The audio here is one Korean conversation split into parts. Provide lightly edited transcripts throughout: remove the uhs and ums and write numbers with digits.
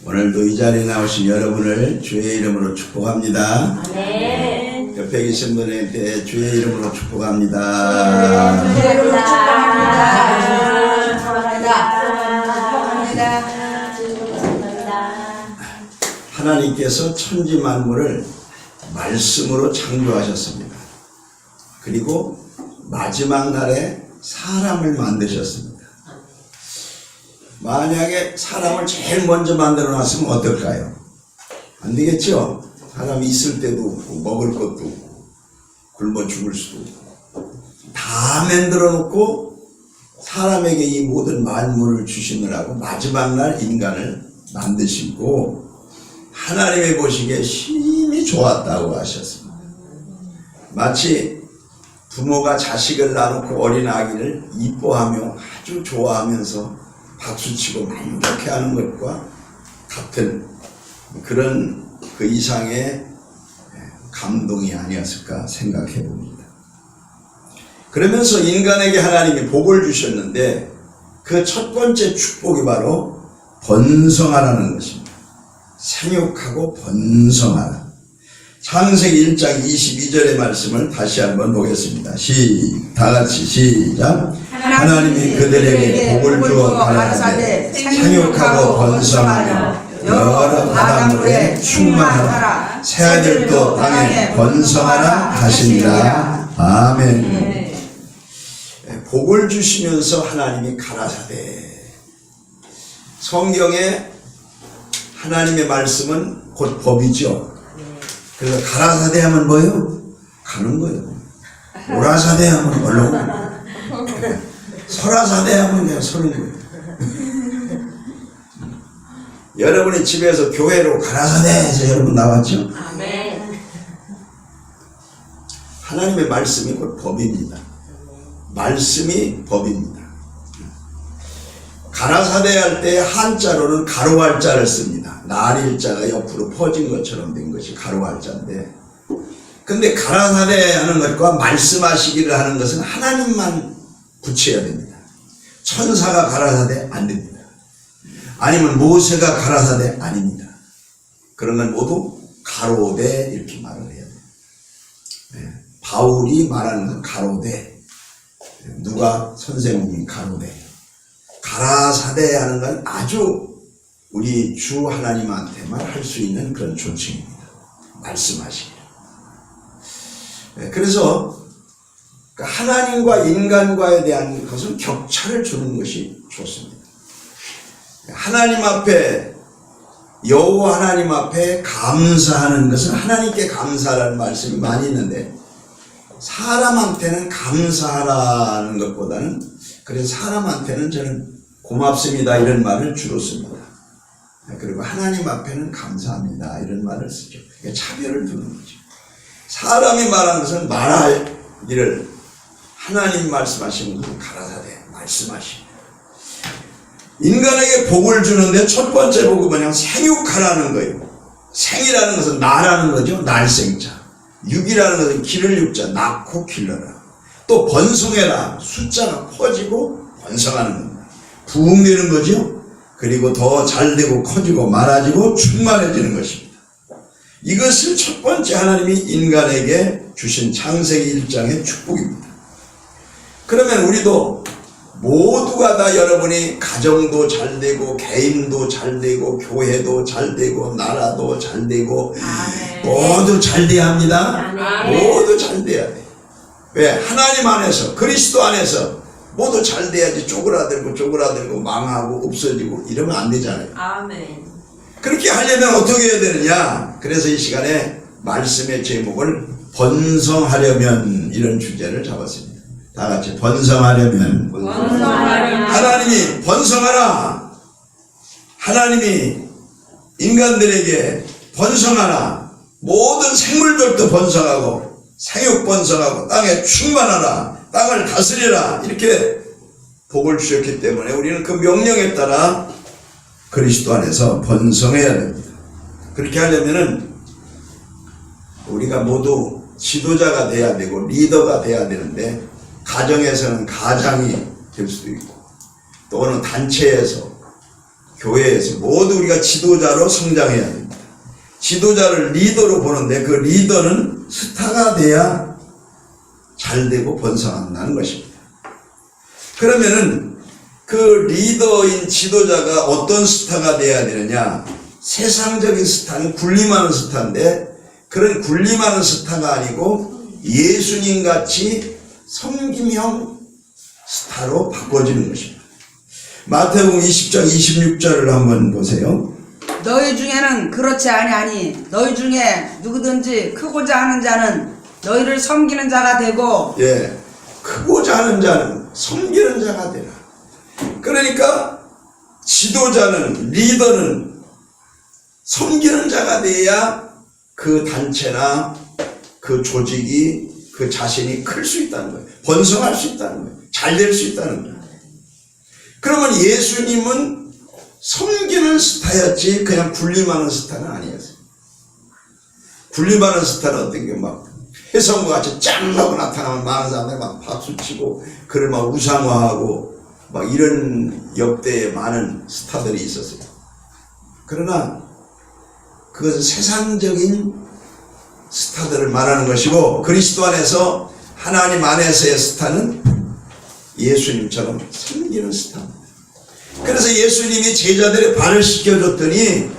오늘도 이 자리에 나오신 여러분을 주의 이름으로 축복합니다. 네. 옆에 계신 분에게 주의 이름으로 축복합니다. 주의 이름으로 축복합니다. 축복합니다. 하나님께서 천지 만물을 말씀으로 창조하셨습니다. 그리고 마지막 날에 사람을 만드셨습니다. 만약에 사람을 제일 먼저 만들어 놨으면 어떨까요? 안 되겠죠? 사람이 있을 때도 없고 먹을 것도 없고 굶어 죽을 수도 없고 다 만들어 놓고 사람에게 이 모든 만물을 주시느라고 마지막 날 인간을 만드시고 하나님이 보시기에 심히 좋았다고 하셨습니다. 마치 부모가 자식을 낳아놓고 어린 아기를 이뻐하며 아주 좋아하면서 박수치고 만족해하는 것과 같은 그런 그 이상의 감동이 아니었을까 생각해 봅니다. 그러면서 인간에게 하나님이 복을 주셨는데 그 첫 번째 축복이 바로 번성하라는 것입니다. 생육하고 번성하라. 창세기 1장 22절의 말씀을 다시 한번 보겠습니다. 다 같이 시작. 하나님이 그들에게 복을 주어 가라사대 생육하고 번성하며 여러 바닷물에 충만하라. 새아들도 땅에 번성하라 하시니라. 아멘. 복을 주시면서 하나님이 가라사대. 성경에 하나님의 말씀은 곧 법이죠. 그래서 가라사대 하면 뭐예요? 가는 거예요. 오라사대 하면 올라오고 설아사대 하면 그냥 서는 거예요. 여러분이 집에서 교회로 가라사대 해서 여러분 나왔죠? 아멘. 하나님의 말씀이 곧 법입니다. 말씀이 법입니다. 가라사대 할 때 한자로는 가로할자를 씁니다. 날일자가 옆으로 퍼진 것처럼 된 것이 가로할자인데, 근데 가라사대 하는 것과 말씀하시기를 하는 것은 하나님만 붙여야 됩니다. 천사가 가라사대 안 됩니다. 아니면 모세가 가라사대 아닙니다. 그런 건 모두 가로대 이렇게 말을 해야 돼요. 네. 바울이 말하는 건 가로대, 누가 선생님이 가로대. 가라사대 하는 건 아주 우리 주 하나님한테만 할 수 있는 그런 조칭입니다. 말씀하시기를. 그래서 하나님과 인간과에 대한 것은 격차를 주는 것이 좋습니다. 하나님 앞에, 여호와 하나님 앞에 감사하는 것은 하나님께 감사하라는 말씀이 많이 있는데, 사람한테는 감사하라는 것보다는, 그래서 사람한테는 저는 고맙습니다 이런 말을 주로 씁니다. 그리고 하나님 앞에는 감사합니다 이런 말을 쓰죠. 차별을 두는 거죠. 사람이 말하는 것은 말할 일을, 하나님 말씀하시는 것은 가라사대 말씀하시는. 인간에게 복을 주는데 첫 번째 복은 뭐냐면 생육하라는 거예요. 생이라는 것은 나라는 거죠. 날생자. 육이라는 것은 기를 육자, 낳고 길러라. 또 번성해라. 숫자가 퍼지고 번성하는 겁니다. 부흥되는 거죠. 그리고 더 잘되고 커지고 많아지고 충만해지는 것입니다. 이것을 첫 번째 하나님이 인간에게 주신 창세기 1장의 축복입니다. 그러면 우리도 모두가 다 여러분이 가정도 잘되고 개인도 잘되고 교회도 잘되고 나라도 잘되고 모두 잘돼야 합니다. 모두 잘돼야 돼. 왜? 하나님 안에서, 그리스도 안에서 모두 잘돼야지. 쪼그라들고 망하고 없어지고 이러면 안 되잖아요. 아멘. 그렇게 하려면 어떻게 해야 되느냐? 그래서 이 시간에 말씀의 제목을 번성하려면 이런 주제를 잡았습니다. 다 같이 번성하려면. 하나님이 번성하라. 하나님이 인간들에게 번성하라. 모든 생물들도 번성하고 생육 번성하고 땅에 충만하라. 땅을 다스리라. 이렇게 복을 주셨기 때문에 우리는 그 명령에 따라 그리스도 안에서 번성해야 됩니다. 그렇게 하려면은 우리가 모두 지도자가 돼야 되고 리더가 돼야 되는데, 가정에서는 가장이 될 수도 있고, 또는 단체에서 교회에서 모두 우리가 지도자로 성장해야 됩니다. 지도자를 리더로 보는데 그 리더는 스타가 돼야 잘 되고 번성한다는 것입니다. 그러면은 그 리더인 지도자가 어떤 스타가 돼야 되느냐? 세상적인 스타는 군림하는 스타인데 그런 군림하는 스타가 아니고 예수님 같이 섬김형 스타로 바꿔지는 것입니다. 마태복음 20장 26절을 한번 보세요. 너희 중에는 그렇지 아니하니 너희 중에 누구든지 크고자 하는 자는 너희를 섬기는 자가 되고 예, 크고자 하는 자는 섬기는 자가 되라. 그러니까 지도자는 리더는 섬기는 자가 돼야 그 단체나 그 조직이 그 자신이 클 수 있다는 거예요. 번성할 수 있다는 거예요. 잘 될 수 있다는 거예요. 그러면 예수님은 섬기는 스타였지 그냥 군림하는 스타는 아니었어요. 군림하는 스타는 어떤 게 막 혜성과 같이 짱 하고 나타나면 많은 사람들이 막 박수치고 그를 막 우상화하고 막 이런 역대의 많은 스타들이 있었어요. 그러나 그것은 세상적인 스타들을 말하는 것이고 그리스도 안에서 하나님 안에서의 스타는 예수님처럼 섬기는 스타입니다. 그래서 예수님이 제자들의 발을 씻겨줬더니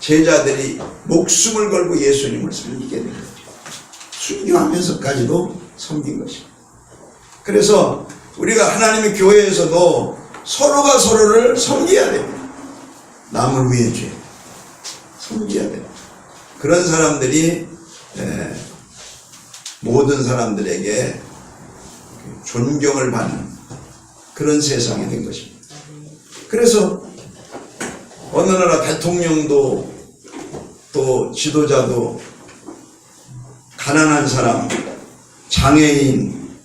제자들이 목숨을 걸고 예수님을 섬기게 된 거죠. 순교하면서까지도 섬긴 것입니다. 그래서 우리가 하나님의 교회에서도 서로가 서로를 섬겨야 됩니다. 남을 위해 줘야 됩니다. 섬겨야 됩니다. 그런 사람들이 모든 사람들에게 존경을 받는 그런 세상이 된 것입니다. 그래서 어느 나라 대통령도 또 지도자도 가난한 사람, 장애인,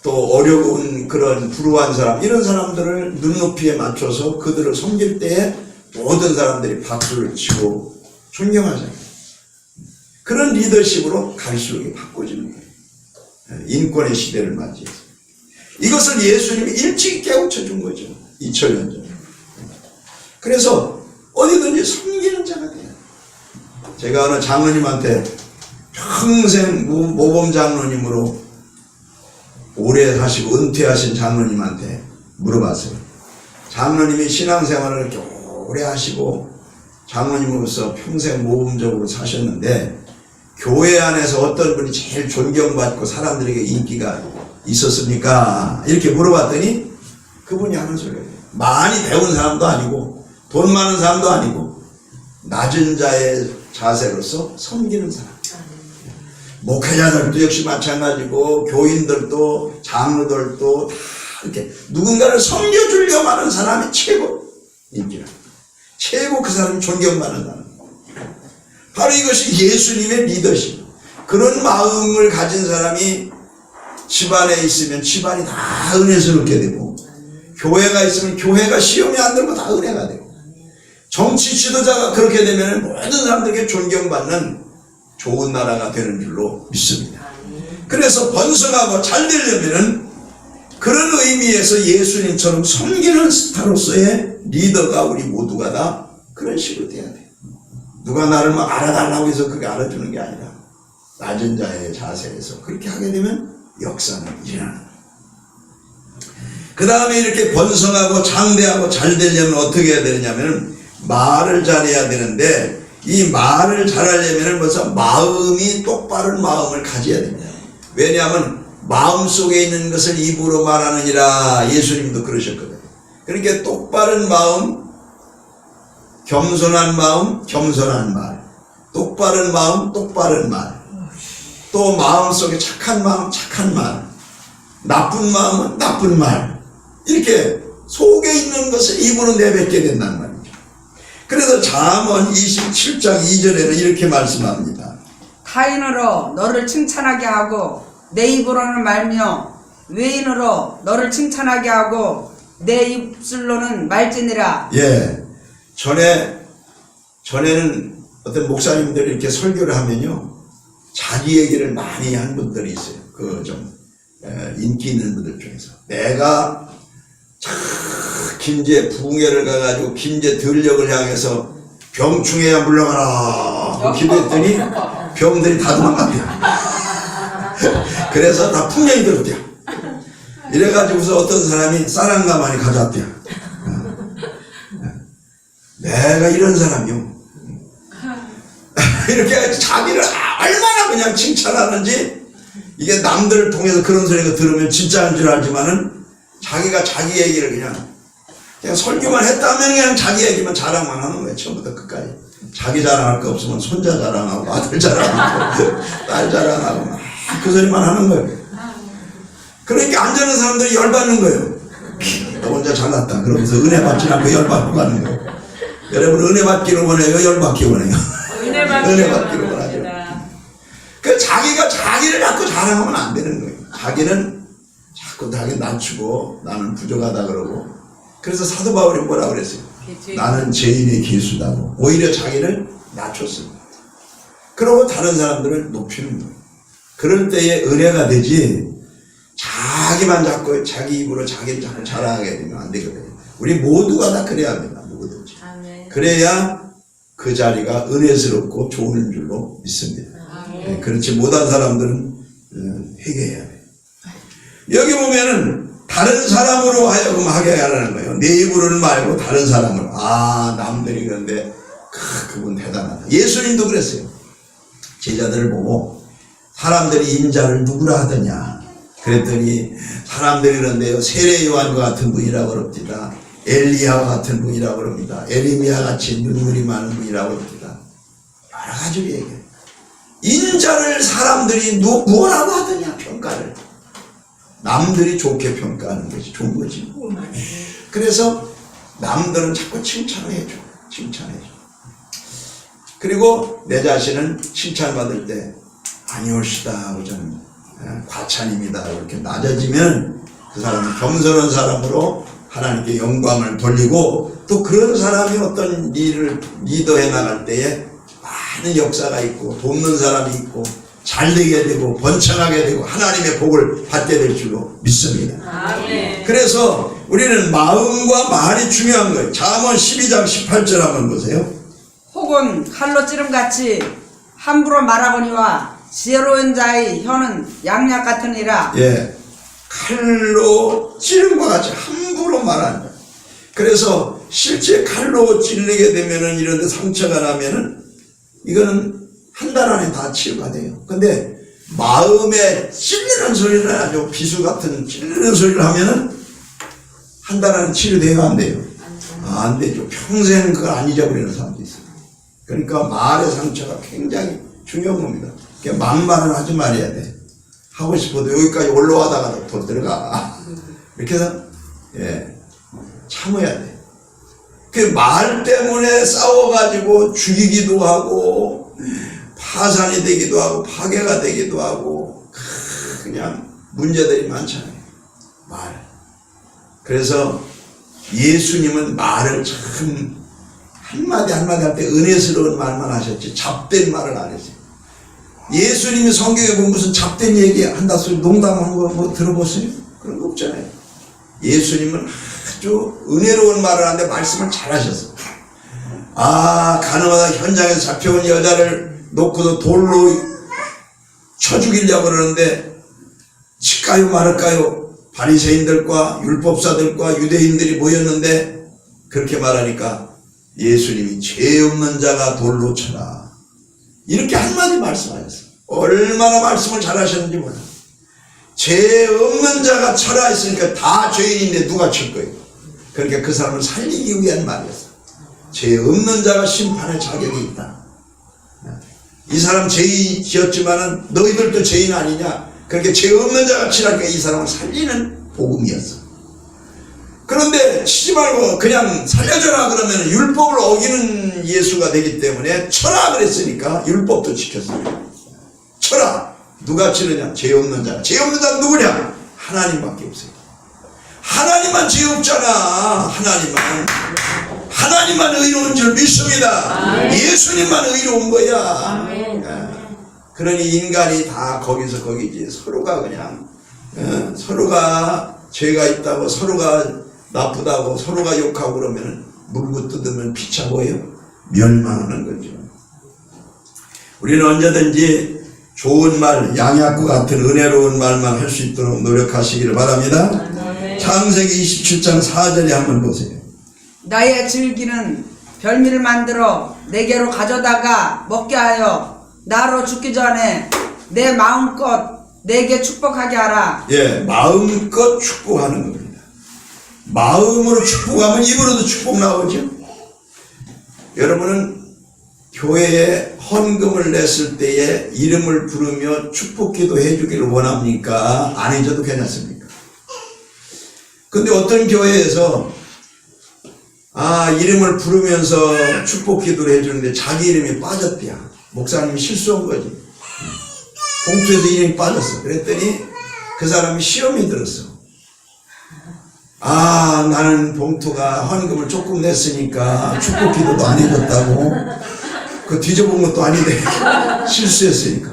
또 어려운 그런 불우한 사람 이런 사람들을 눈높이에 맞춰서 그들을 섬길 때에 모든 사람들이 박수를 치고 존경하잖아요. 그런 리더십으로 갈수록 바꿔지는 거예요. 인권의 시대를 맞이해서. 이것을 예수님이 일찍 깨우쳐 준 거죠. 2000년 전에. 그래서 어디든지 섬기는 자가 돼요. 제가 어느 장로님한테 평생 모범 장로님으로 오래 사시고 은퇴하신 장로님한테 물어봤어요. 장로님이 신앙생활을 이렇게 오래 하시고 장로님으로서 평생 모범적으로 사셨는데 교회 안에서 어떤 분이 제일 존경받고 사람들에게 인기가 있었습니까? 이렇게 물어봤더니 그분이 하는 소리예요. 많이 배운 사람도 아니고 돈 많은 사람도 아니고 낮은 자의 자세로서 섬기는 사람. 목회자들도 역시 마찬가지고 교인들도 장로들도 다 이렇게 누군가를 섬겨주려고 하는 사람이 최고 인기라. 최고 그 사람이 존경받는 사람. 바로 이것이 예수님의 리더십. 그런 마음을 가진 사람이 집안에 있으면 집안이 다 은혜스럽게 되고 교회가 있으면 교회가 시험에 안 들고 다 은혜가 되고 정치 지도자가 그렇게 되면 모든 사람들에게 존경받는 좋은 나라가 되는 줄로 믿습니다. 그래서 번성하고 잘 되려면은 그런 의미에서 예수님처럼 섬기는 스타로서의 리더가 우리 모두가 다 그런 식으로 돼야 돼요. 누가 나를 막 알아달라고 해서 그게 알아주는 게 아니라 낮은 자의 자세에서 그렇게 하게 되면 역사는 일어나는 거예요. 그 다음에 이렇게 번성하고 장대하고 잘 되려면 어떻게 해야 되느냐면 말을 잘해야 되는데 이 말을 잘하려면 벌써 마음이 똑바른 마음을 가져야 됩니다. 왜냐하면 마음속에 있는 것을 입으로 말하느니라 예수님도 그러셨거든요. 그러니까 똑바른 마음, 겸손한 마음, 겸손한 말, 똑바른 마음, 똑바른 말, 또 마음속에 착한 마음, 착한 말, 나쁜 마음은 나쁜 말, 이렇게 속에 있는 것을 입으로 내뱉게 된단 말이죠. 그래서 잠언 27장 2절에는 이렇게 말씀합니다. 타인으로 너를 칭찬하게 하고 내 입으로는 말며 외인으로 너를 칭찬하게 하고 내 입술로는 말지니라. 예. 전에는 어떤 목사님들이 이렇게 설교를 하면요. 자기 얘기를 많이 한 분들이 있어요. 그 좀 인기 있는 분들 중에서. 내가 김제 부흥회를 가가지고 김제 들녘을 향해서 병충해야 물러가라 기도했더니 병들이 다 도망갔대요. 그래서 다 풍년이 들었대요. 이래가지고서 어떤 사람이 쌀한가 많이 가져왔대요. 내가 이런 사람이요. 이렇게 자기를 얼마나 그냥 칭찬하는지, 이게 남들을 통해서 그런 소리가 들으면 진짜인 줄 알지만은 자기가 자기 얘기를 그냥 설교만 했다면 그냥 자기 얘기만 자랑만 하는 거예요. 처음부터 끝까지. 자기 자랑할 거 없으면 손자 자랑하고 아들 자랑하고 딸 자랑하고 막 그 소리만 하는 거예요. 그러니까 앉아있는 사람들이 열받는 거예요. 너 혼자 잘났다 그러면서 은혜 받지 않고 열받고 가는 거예요. 여러분 은혜 받기를 원해요? 열받기 원해요? 은혜 받기를 원하죠. 그 자기가 자기를 자꾸 자랑하면 안 되는 거예요. 자기는 자꾸 자기 낮추고 나는 부족하다 그러고. 그래서 사도 바울이 뭐라 그랬어요? 나는 죄인의 개수다고. 오히려 자기를 낮췄습니다. 그러고 다른 사람들을 높이는 거예요. 그럴 때에 은혜가 되지, 자기만 자꾸 자기 입으로 자기를 자꾸 자랑하게 되면 안 되거든요. 우리 모두가 다 그래야 합니다. 누구든지. 그래야 그 자리가 은혜스럽고 좋은 줄로 믿습니다. 네, 그렇지 못한 사람들은 회개해야 돼요. 여기 보면은 다른 사람으로 하여금 하게 하라는 거예요. 내 입으로는 말고 다른 사람으로. 아, 남들이 그런데 그분 대단하다. 예수님도 그랬어요. 제자들을 보고 사람들이 인자를 누구라 하더냐 그랬더니 사람들이 그런데요, 세례 요한과 같은 분이라고 그럽니다. 엘리야와 같은 분이라고 그럽니다. 에레미야 같이 눈물이 많은 분이라고 그럽니다. 여러 가지로 얘기해요. 인자를 사람들이 뭐라고 하더냐, 평가를. 남들이 좋게 평가하는 것이 좋은 거지. 그래서 남들은 자꾸 칭찬을 해줘. 칭찬해줘. 그리고 내 자신은 칭찬받을 때 아니올시다 하고 저는 과찬입니다 이렇게 낮아지면 그 사람은 겸손한 사람으로 하나님께 영광을 돌리고, 또 그런 사람이 어떤 일을 리더해 나갈 때에 많은 역사가 있고 돕는 사람이 있고 잘 되게 되고 번창하게 되고 하나님의 복을 받게 될 줄로 믿습니다. 아멘. 그래서 우리는 마음과 말이 중요한 거예요. 잠언 12장 18절 한번 보세요. 혹은 칼로 찌름같이 함부로 말하거니와 지혜로운 자의 혀는 양약 같으니라. 예, 칼로 찌름과 같이 함부로 말하는 거예요. 그래서 실제 칼로 찔리게 되면은, 이런데 상처가 나면은 이거는 한 달 안에 다 치유가 돼요. 근데 마음에 찔리는 소리를, 아주 비수 같은 찔리는 소리를 하면은 한 달 안에 치료돼요, 안 돼요? 안 되죠. 평생 그걸 안 잊어버리는 사람도 있어요. 그러니까 말의 상처가 굉장히 중요한 겁니다. 그러니까 막말은 하지 말아야 돼. 하고 싶어도 여기까지 올라가다가 더 들어가. 이렇게 해서 참아야 돼. 그 말 때문에 싸워가지고 죽이기도 하고 파산이 되기도 하고 파괴가 되기도 하고 그냥 문제들이 많잖아요. 말. 그래서 예수님은 말을 참 한마디 한마디 할 때 은혜스러운 말만 하셨지 잡된 말을 안 했어요. 예수님이 성경에 보면 무슨 잡된 얘기 한다 소리 농담한 거 뭐 들어보세요? 그런 거 없잖아요. 예수님은 아주 은혜로운 말을 하는데 말씀을 잘 하셨어요. 아, 가늠하다 현장에서 잡혀온 여자를 놓고도 돌로 쳐 죽이려고 그러는데 칠까요 말을까요? 바리새인들과 율법사들과 유대인들이 모였는데 그렇게 말하니까 예수님이 죄 없는 자가 돌로 쳐라. 이렇게 한마디 말씀하셨어요. 얼마나 말씀을 잘하셨는지 몰라. 죄 없는 자가 쳐라 했으니까 다 죄인인데 누가 칠 거예요? 그러니까 그 사람을 살리기 위한 말이었어요. 죄 없는 자가 심판의 자격이 있다. 이 사람 죄인 지었지만은 너희들도 죄인 아니냐? 그렇게 죄 없는 자가 치라니까 이 사람을 살리는 복음이었어. 그런데 치지 말고 그냥 살려줘라 그러면 율법을 어기는 예수가 되기 때문에 쳐라 그랬으니까 율법도 지켰어요. 쳐라. 누가 치느냐? 죄 없는 자. 죄 없는 자는 누구냐? 하나님밖에 없어요. 하나님만 죄 없잖아. 하나님만 의로운 줄 믿습니다. 아멘. 예수님만 의로운 거야. 아멘. 그러니 인간이 다 거기서 거기지. 서로가 그냥 서로가 죄가 있다고 서로가 나쁘다고 서로가 욕하고 그러면 물고 뜯으면 피차 보여 멸망하는 거죠. 우리는 언제든지 좋은 말, 양약과 같은 은혜로운 말만 할 수 있도록 노력하시기를 바랍니다. 창세기 27장 4절에 한번 보세요. 나의 즐기는 별미를 만들어 내게로 가져다가 먹게 하여 나로 죽기 전에 내 마음껏 내게 축복하게 하라. 예, 마음껏 축복하는 겁니다. 마음으로 축복하면 입으로도 축복 나오죠. 여러분은 교회에 헌금을 냈을 때에 이름을 부르며 축복기도 해주기를 원합니까? 안 해줘도 괜찮습니까? 근데 어떤 교회에서 이름을 부르면서 축복기도를 해주는데 자기 이름이 빠졌대요. 목사님이 실수한 거지. 봉투에서 이름이 빠졌어. 그랬더니 그 사람이 시험이 들었어. 나는 봉투가 헌금을 조금 냈으니까 축복기도도 안 해줬다고. 그 뒤져본 것도 아닌데 실수했으니까.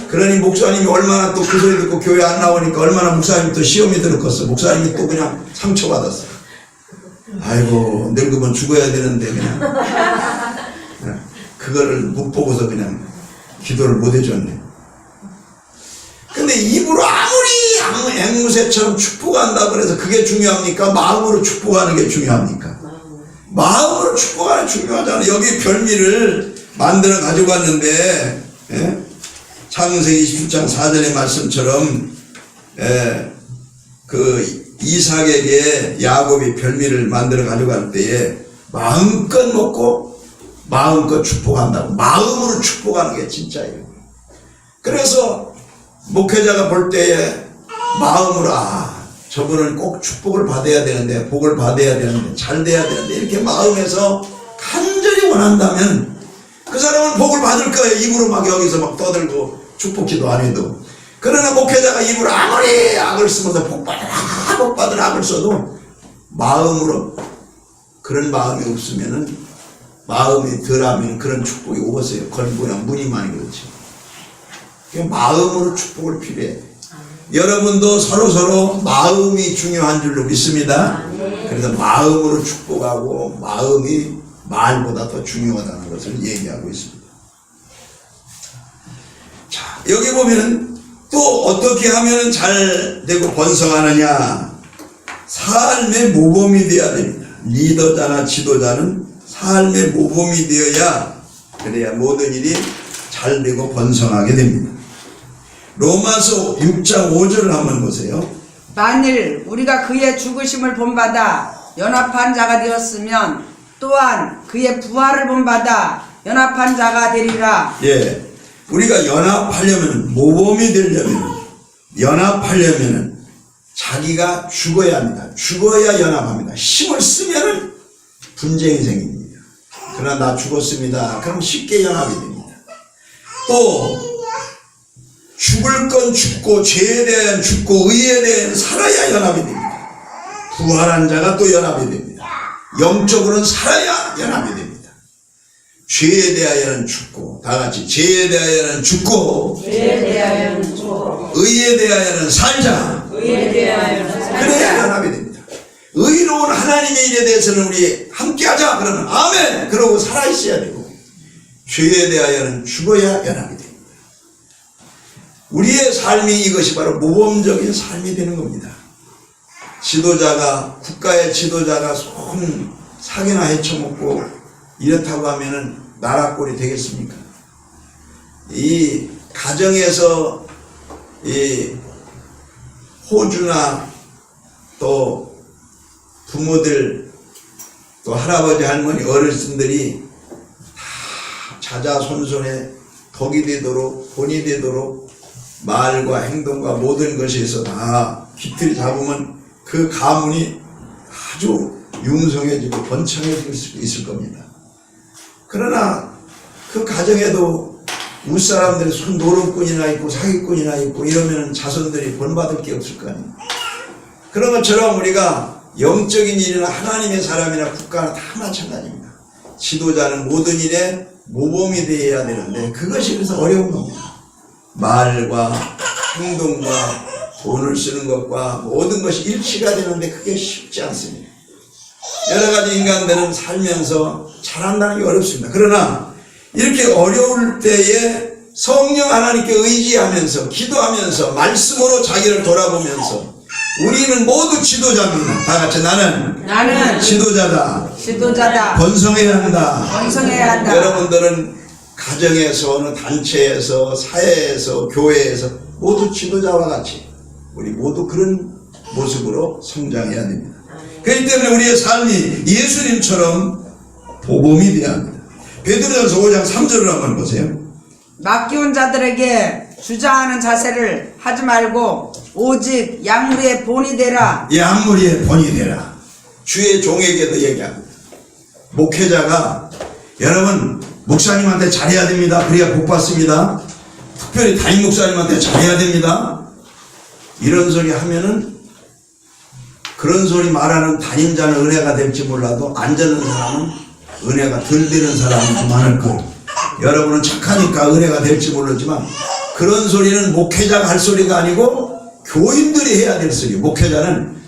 그러니 목사님이 얼마나 또 그 소리 듣고 교회 안 나오니까 얼마나 목사님이 또 시험이 들었겠어. 목사님이 또 그냥 상처받았어. 아이고 늙으면 죽어야 되는데 그냥 그거를 못 보고서 그냥 기도를 못 해줬네. 근데 입으로 아무리 앵무새처럼 축복한다 그래서 그게 중요합니까? 마음으로 축복하는 게 중요합니까? 마음으로 축복하는 게 중요하잖아요. 여기 별미를 만들어 가지고 왔는데, 예? 창세기 27장 4절의 말씀처럼, 그 이삭에게 야곱이 별미를 만들어 가지고 갈 때에 마음껏 먹고 마음껏 축복한다고. 마음으로 축복하는 게 진짜예요. 그래서 목회자가 볼 때에 마음으로 저분은 꼭 축복을 받아야 되는데, 복을 받아야 되는데, 잘 돼야 되는데, 이렇게 마음에서 간절히 원한다면 그 사람은 복을 받을 거예요. 입으로 막 여기서 막 떠들고 축복기도 안 해도. 그러나 목회자가 입으로 아무리 악을 쓰면서 복 받으라 악을 써도 마음으로 그런 마음이 없으면은, 마음이 덜하면 그런 축복이 없어요. 그냥 무늬만이 그렇지. 마음으로 축복을 필요해. 여러분도 서로 마음이 중요한 줄로 믿습니다. 그래서 마음으로 축복하고 마음이 말보다 더 중요하다는 것을 얘기하고 있습니다. 자, 여기 보면 또 어떻게 하면 잘 되고 번성하느냐. 삶의 모범이 되어야 됩니다. 리더자나 지도자는 삶의 모범이 되어야 그래야 모든 일이 잘 되고 번성하게 됩니다. 로마서 6장 5절을 한번 보세요. 만일 우리가 그의 죽으심을 본받아 연합한 자가 되었으면 또한 그의 부활을 본받아 연합한 자가 되리라. 예, 우리가 연합하려면, 모범이 되려면, 연합하려면 자기가 죽어야 합니다. 죽어야 연합합니다. 힘을 쓰면은 분쟁이 생깁니다. 그러나 나 죽었습니다. 그럼 쉽게 연합이 됩니다. 또 죽을 건 죽고, 죄에 대한 죽고, 의에 대한 살아야 연합이 됩니다. 부활한 자가 또 연합이 됩니다. 영적으로는 살아야 연합이 됩니다. 죄에 대하여는 죽고, 다 같이 죄에 대하여는 죽고, 의에 대하여는 살자. 그래야 연합이 됩니다. 의로운 하나님의 일에 대해서는 우리 함께하자 그러면 아멘 그러고 살아있어야 되고, 죄에 대하여는 죽어야 연합이 됩니다. 우리의 삶이 이것이 바로 모범적인 삶이 되는 겁니다. 지도자가, 국가의 지도자가 손 사기나 헤쳐먹고 이렇다고 하면은 나라 꼴이 되겠습니까? 이 가정에서 이 호주나 또 부모들 또 할아버지 할머니 어르신들이 다 자자손손에 덕이 되도록 본이 되도록 말과 행동과 모든 것에서 다 깃들이 잡으면 그 가문이 아주 융성해지고 번창해질 수 있을 겁니다. 그러나 그 가정에도 윗사람들이 손 노름꾼이나 있고 사기꾼이나 있고 이러면 자손들이 본받을 게 없을 거 아니에요. 그런 것처럼 우리가 영적인 일이나 하나님의 사람이나 국가나 다 마찬가지입니다. 지도자는 모든 일에 모범이 되어야 되는데 그것이 그래서 어려운 겁니다. 말과 행동과 돈을 쓰는 것과 모든 것이 일치가 되는데 그게 쉽지 않습니다. 여러 가지 인간들은 살면서 잘한다는 게 어렵습니다. 그러나 이렇게 어려울 때에 성령 하나님께 의지하면서 기도하면서 말씀으로 자기를 돌아보면서 우리는 모두 지도자입니다. 다 같이 나는 지도자다. 지도자다. 번성해야 한다. 번성해야 한다. 여러분들은 가정에서 어느 단체에서 사회에서 교회에서 모두 지도자와 같이 우리 모두 그런 모습으로 성장해야 됩니다. 그렇기 때문에 우리의 삶이 예수님처럼 보범이 되어야 합니다. 베드로전서 5장 3절을 한번 보세요. 맡겨온 자들에게 주장하는 자세를 하지 말고 오직 양무리의 본이 되라. 양무리의 본이 되라. 주의 종에게도 얘기합니다. 목회자가 여러분 목사님한테 잘해야 됩니다. 그래야 복 받습니다. 특별히 담임 목사님한테 잘해야 됩니다. 이런 소리 하면은 그런 소리 말하는 담임자는 은혜가 될지 몰라도 안 듣는 사람은 은혜가 덜 되는 사람이 좀 많을 거예요. 여러분은 착하니까 은혜가 될지 모르지만 그런 소리는 목회자가 할 소리가 아니고 교인들이 해야 될 소리. 목회자는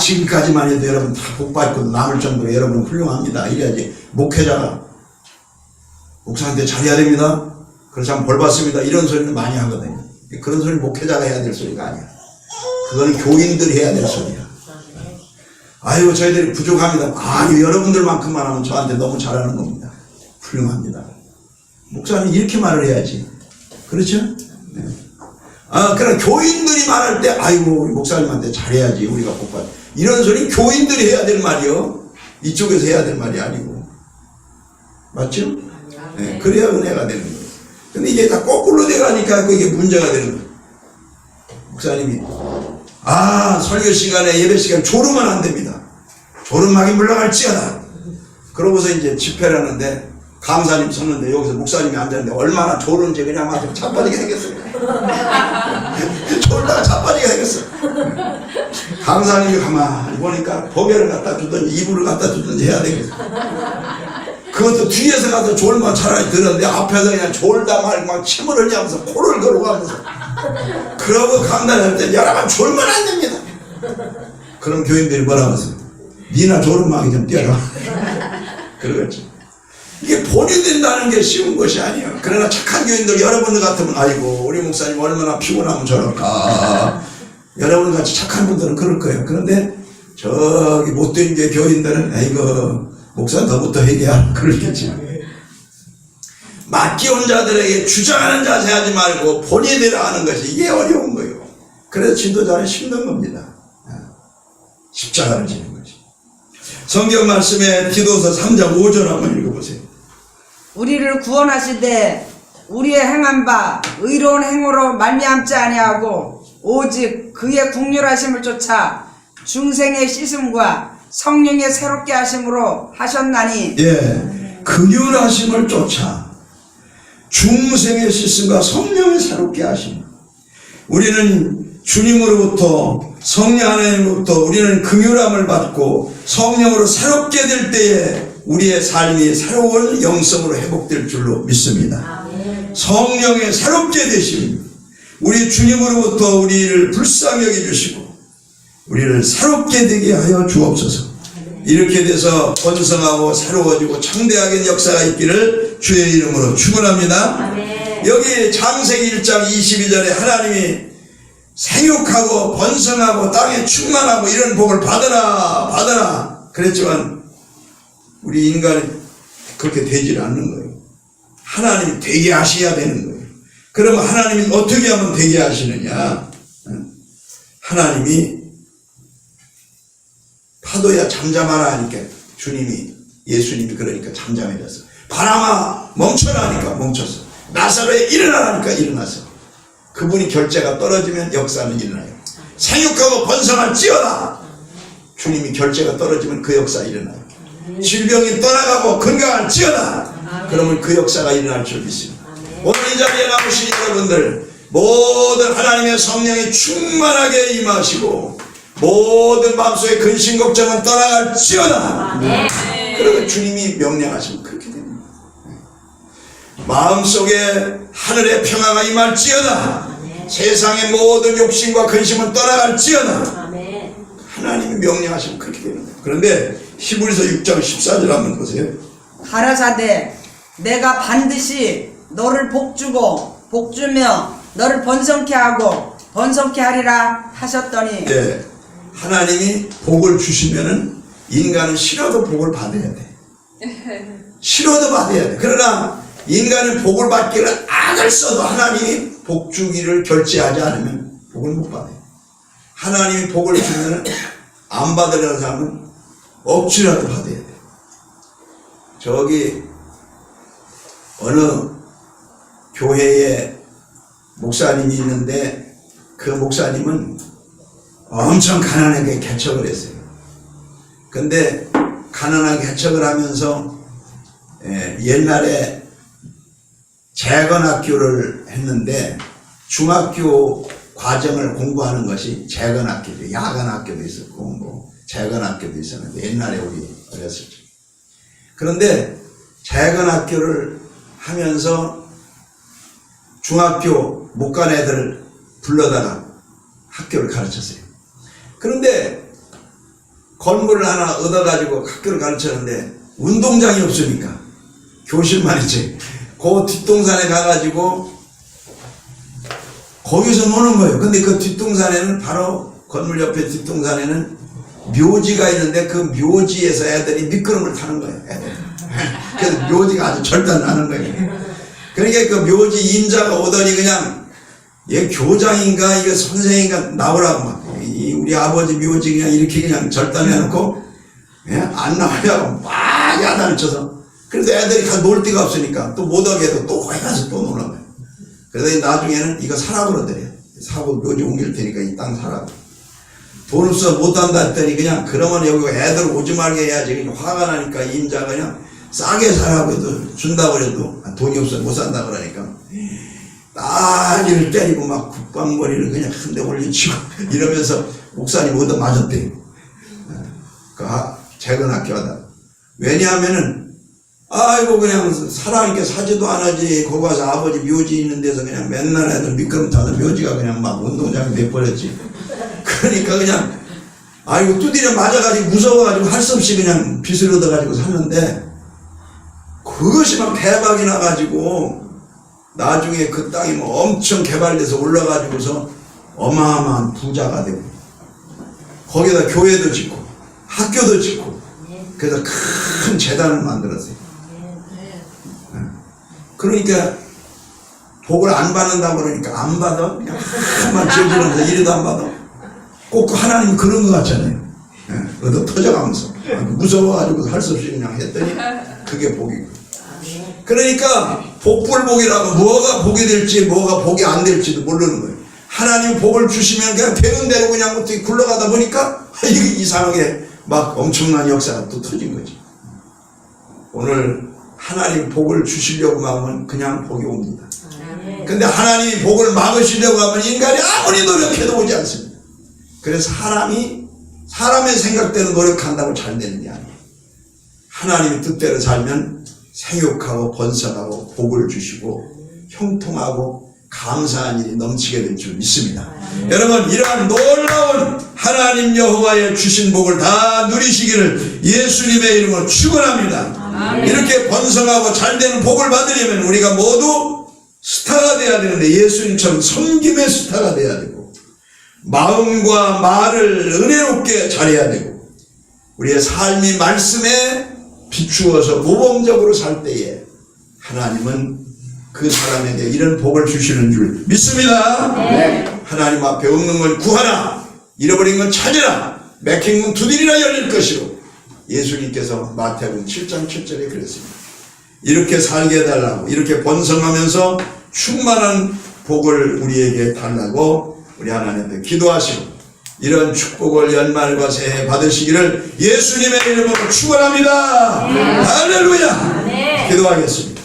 지금까지만 해도 여러분 다 복 받고 남을 정도로 여러분 훌륭합니다. 이래야지 목회자가 목사한테 잘해야 됩니다. 그렇지 않으면 벌 받습니다. 이런 소리는 많이 하거든요. 그런 소리 목회자가 해야 될 소리가 아니야. 그거는 교인들이 해야 될 소리야. 아유 저희들이 부족합니다. 아니 여러분들만큼만 하면 저한테 너무 잘하는 겁니다. 훌륭합니다. 목사는 이렇게 말을 해야지. 그렇죠? 네. 그럼 교인들이 말할 때 아이고 우리 목사님한테 잘해야지 우리가 복 받. 이런 소리 교인들이 해야 될 말이요. 이쪽에서 해야 될 말이 아니고. 맞죠? 네. 그래야 은혜가 되는 거예요. 근데 이게 다 거꾸로 돼가니까 이게 문제가 되는 거예요. 목사님이 설교 시간에 예배 시간에 졸으면 안 됩니다. 졸음하게 물러갈지어다. 그러고서 이제 집회를 하는데 강사님 섰는데 여기서 목사님이 앉았는데 얼마나 졸은지 그냥 아주 자빠지게 생겼어요. 졸다가 자빠지게 생겼어요. 강사님이 가만히 보니까 고개를 갖다 주든지 이불을 갖다 주든지 해야 되겠어요. 그것도 뒤에서 가서 졸면 차라리 들었는데 앞에서 그냥 졸다 말고 막 침을 흘리면서 코를 걸어가면서 그러고 강단할 때 여러분 졸면 안 됩니다. 그럼 교인들이 뭐라고 하세요? 니나 졸음하기 좀 뛰어라. 그러겠죠. 이게 본이 된다는 게 쉬운 것이 아니에요. 그러나 착한 교인들 여러분들 같으면 아이고 우리 목사님 얼마나 피곤하면 저럴까. 여러분 같이 착한 분들은 그럴 거예요. 그런데 저기 못된 게 교인들은 아이고 목사 너부터 회개하라 그러겠지. 맡겨온 자들에게 주장하는 자세 하지 말고 본이 되라 하는 것이 이게 어려운 거예요. 그래서 지도자는 힘든 겁니다. 십자가를 지는 거지. 성경 말씀에 디도서 3장 5절 한번 읽어보세요. 우리를 구원하시되 우리의 행한 바 의로운 행으로 말미암지 아니하고 오직 그의 국률하심을 쫓아 중생의 씻음과 성령의 새롭게 하심으로 하셨나니. 긍휼하심을 쫓아 중생의 씻음과 성령의 새롭게 하심. 우리는 주님으로부터 성령 하나님으로부터 우리는 긍휼함을 받고 성령으로 새롭게 될 때에 우리의 삶이 새로운 영성으로 회복될 줄로 믿습니다. 성령의 새롭게 되심. 우리 주님으로부터 우리를 불쌍히 여겨주시고 우리를 새롭게 되게 하여 주옵소서. 이렇게 돼서 번성하고 새로워지고 창대하게 역사가 있기를 주의 이름으로 축원합니다. 여기 창세기 1장 22절에 하나님이 생육하고 번성하고 땅에 충만하고 이런 복을 받아라 그랬지만 우리 인간이 그렇게 되질 않는 거예요. 하나님이 되게 하셔야 되는 거예요. 그러면 하나님이 어떻게 하면 되게 하시느냐? 하나님이 파도야 잠잠하라 하니까 예수님이 그러니까 잠잠해졌어. 바람아 멈춰라 하니까 멈췄어. 나사로야 일어나라 하니까 일어났어. 그분이 결제가 떨어지면 역사는 일어나요. 생육하고 번성할지어다. 주님이 결제가 떨어지면 그 역사 일어나요. 질병이 떠나가고 건강할지어다. 그러면 그 역사가 일어날 줄 믿습니다. 오늘 이 자리에 나오신 여러분들 모든 하나님의 성령이 충만하게 임하시고 모든 마음속의 근심 걱정은 떠나갈지어다. 그러면 주님이 명령하시면 그렇게 됩니다. 마음속에 하늘의 평화가 임할지어다. 세상의 모든 욕심과 근심은 떠나갈지어다. 하나님이 명령하시면 그렇게 되는 거예요. 그런데 히브리서 6장 14절 한번 보세요. 가라사대 내가 반드시 너를 복주고 복주며 너를 번성케 하고 번성케 하리라 하셨더니 예, 하나님이 복을 주시면은 인간은 싫어도 복을 받아야 돼. 싫어도 받아야 돼. 그러나 인간은 복을 받기를 악을 써도 하나님이 복 주기를 결제하지 않으면 복을 못 받아요. 하나님이 복을 주면은 안 받으려는 사람은 억지라도 받아야 돼. 저기 어느 교회에 목사님이 있는데 그 목사님은 엄청 가난하게 개척을 했어요. 근데 가난하게 개척을 하면서 옛날에 재건학교를 했는데 중학교 과정을 공부하는 것이 재건학교도, 야간학교도 있었고 뭐 재건학교도 있었는데 옛날에 우리 어렸을 때. 그런데 재건학교를 하면서 중학교 못 간 애들을 불러다가 학교를 가르쳤어요. 그런데 건물을 하나 얻어가지고 학교를 가르쳤는데 운동장이 없으니까 교실만 있지. 그 뒷동산에 가가지고 거기서 노는 거예요. 근데 그 뒷동산에는 바로 건물 옆에 뒷동산에는 묘지가 있는데 그 묘지에서 애들이 미끄럼을 타는 거예요. 애들. 그래서 묘지가 아주 절단 나는 거예요. 그러니까 그 묘지 임자가 오더니 그냥 얘 교장인가 이거 선생인가 나오라고 막 우리 아버지 묘지 그냥 이렇게 그냥 절단해놓고 안 나오냐고 막 야단을 쳐서 그래서 애들이 가 놀 데가 없으니까 또 못 오게 해도 또 거기 가서 또 노는 거예요. 그래서 나중에는 이거 사라고 그러더래요. 사고 묘지 옮길 테니까 이 땅 사라고. 돈 없어 못 한다 했더니 그냥 그러면 여기 애들 오지 말게 해야지. 그냥 화가 나니까 임자가 그냥 싸게 사라고 해도 준다고 그래도 돈이 없어 못 산다 그러니까 따지를 때리고 막 국방머리를 그냥 한 대 올려치고 이러면서 목사님 얻어 맞았대요. 그 재건학교 하다. 왜냐하면은 아이고 그냥 사라니까 사지도 안 하지. 거기 가서 아버지 묘지 있는 데서 그냥 맨날 애들 미끄럼 타서 묘지가 그냥 막 운동장이 돼버렸지. 그러니까 그냥 아이고 두드려 맞아가지고 무서워가지고 할 수 없이 그냥 빚을 얻어가지고 샀는데 그것이 막 대박이 나가지고 나중에 그 땅이 뭐 엄청 개발돼서 올라가지고서 어마어마한 부자가 되고 거기다 교회도 짓고 학교도 짓고 그래서 큰 재단을 만들었어요. 그러니까 복을 안 받는다고 그러니까 안 받아. 그냥 한만 지어지면서 이래도 안 받아. 꼭 하나님 그런 것 같잖아요. 얻어 터져가면서 무서워가지고 할 수 없이 그냥 했더니 그게 복이고. 그러니까 복불복이라고 뭐가 복이 될지 뭐가 복이 안 될지도 모르는 거예요. 하나님 복을 주시면 그냥 되는 대로 그냥 어떻게 굴러가다 보니까 이게 이상하게 막 엄청난 역사가 또 터진 거지. 오늘 하나님 복을 주시려고 하면 그냥 복이 옵니다. 근데 하나님이 복을 막으시려고 하면 인간이 아무리 노력해도 오지 않습니다. 그래서 사람의 생각대로 노력한다고 잘 되는 게 아니에요. 하나님의 뜻대로 살면 생육하고 번성하고 복을 주시고 형통하고 감사한 일이 넘치게 될 줄 믿습니다. 여러분 이러한 놀라운 하나님 여호와의 주신 복을 다 누리시기를 예수님의 이름으로 축원합니다. 이렇게 번성하고 잘되는 복을 받으려면 우리가 모두 스타가 돼야 되는데 예수님처럼 섬김의 스타가 돼야 되고 마음과 말을 은혜롭게 잘해야 되고 우리의 삶이 말씀에 비추어서 모범적으로 살 때에 하나님은 그 사람에게 이런 복을 주시는 줄 믿습니다. 네. 하나님 앞에 없는 건 구하라, 잃어버린 건 찾으라, 막힌 문 두드리라 열릴 것이로 예수님께서 마태복음 7장 7절에 그랬습니다. 이렇게 살게 해달라고, 이렇게 번성하면서 충만한 복을 우리에게 달라고 우리 하나님께 기도하시고 이런 축복을 연말과 새해 받으시기를 예수님의 이름으로 축원합니다. 할렐루야. 기도하겠습니다.